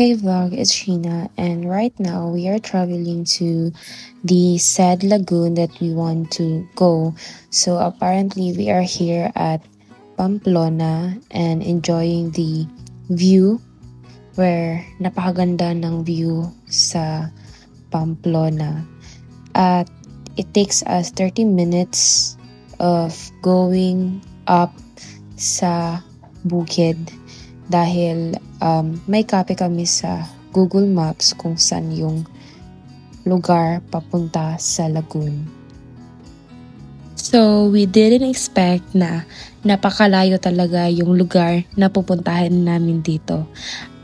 Hey vlog, it's Sheena, and right now we are traveling to the said lagoon that we want to go. So apparently we are here at Pamplona and enjoying the view where napakaganda ng view sa Pamplona. At it takes us 30 minutes of going up sa bukid dahil may copy kami sa Google Maps kung saan yung lugar papunta sa lagoon. So, we didn't expect na napakalayo talaga yung lugar na pupuntahan namin dito.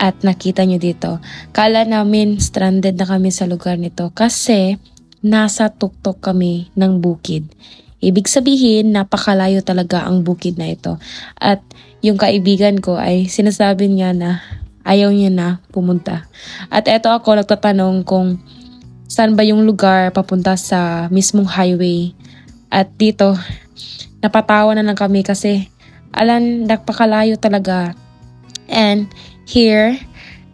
At nakita nyo dito, kala namin stranded na kami sa lugar nito kasi nasa tuktok kami ng bukid. Ibig sabihin, napakalayo talaga ang bukid na ito. At yung kaibigan ko ay sinasabi niya na ayaw niya na pumunta. At eto ako nagtatanong kung saan ba yung lugar papunta sa mismong highway. At dito, napatawa na lang kami kasi napakalayo talaga. And here,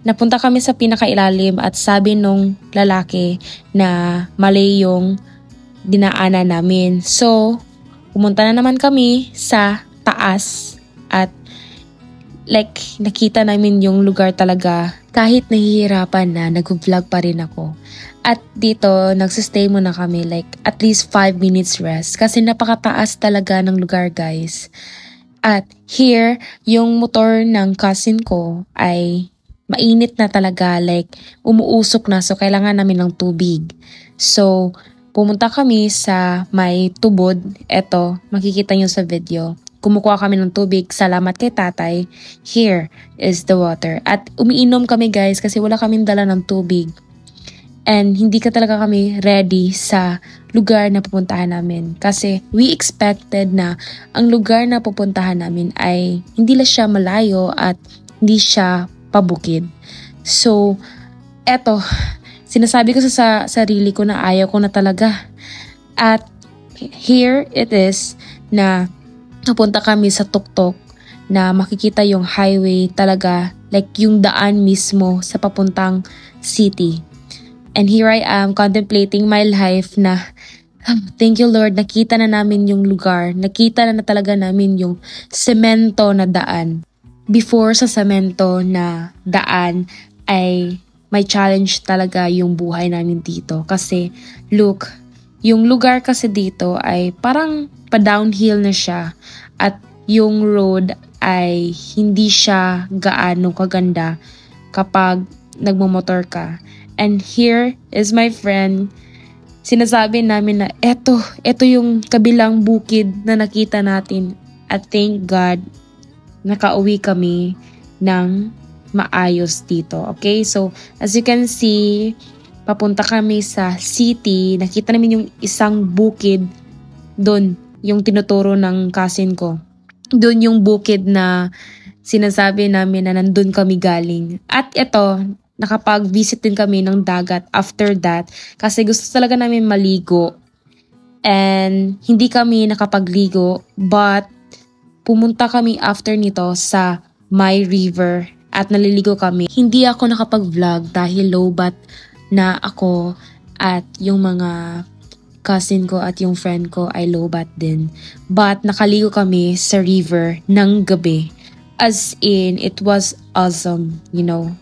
napunta kami sa pinakailalim at sabi nung lalaki na mali yung dinaanan namin. So, pumunta na naman kami sa taas at nakita namin yung lugar talaga. Kahit nahihirapan na, nag-vlog pa rin ako. At dito, nagsistay muna kami at least 5 minutes rest kasi napakataas talaga ng lugar, guys. At here, yung motor ng cousin ko ay mainit na talaga, umuusok na, so kailangan namin ng tubig. So, pumunta kami sa may tubod. Eto, makikita nyo sa video. Kumukuha kami ng tubig. Salamat kay tatay. Here is the water. At umiinom kami, guys, kasi wala kaming dala ng tubig. And hindi ka talaga kami ready sa lugar na pupuntahan namin. Kasi we expected na ang lugar na pupuntahan namin ay hindi lang siya malayo at hindi siya pabukid. So, eto, sinasabi ko sa sarili ko na ayaw ko na talaga. At here it is na napunta kami sa tuktok na makikita yung highway talaga, yung daan mismo sa papuntang city. And here I am contemplating my life na thank you Lord, nakita na namin yung lugar. Nakita na talaga namin yung semento na daan. Before sa semento na daan ay may challenge talaga yung buhay namin dito. Kasi look, yung lugar kasi dito ay parang pa-downhill na siya. At yung road ay hindi siya gaano kaganda kapag nagmamotor ka. And here is my friend. Sinasabi namin na eto yung kabilang bukid na nakita natin. At thank God, nakauwi kami ng maayos dito. Okay, so as you can see, papunta kami sa city. Nakita namin yung isang bukid doon, yung tinuturo ng cousin ko. Doon yung bukid na sinasabi namin na nandun kami galing. At ito, nakapag-visit din kami ng dagat after that kasi gusto talaga namin maligo. And hindi kami nakapagligo but pumunta kami after nito sa My River at naliligo kami. Hindi ako nakapag-vlog dahil low-bat na ako at yung mga cousin ko at yung friend ko ay low-bat din. But nakaligo kami sa river ng gabi. As in, it was awesome, you know.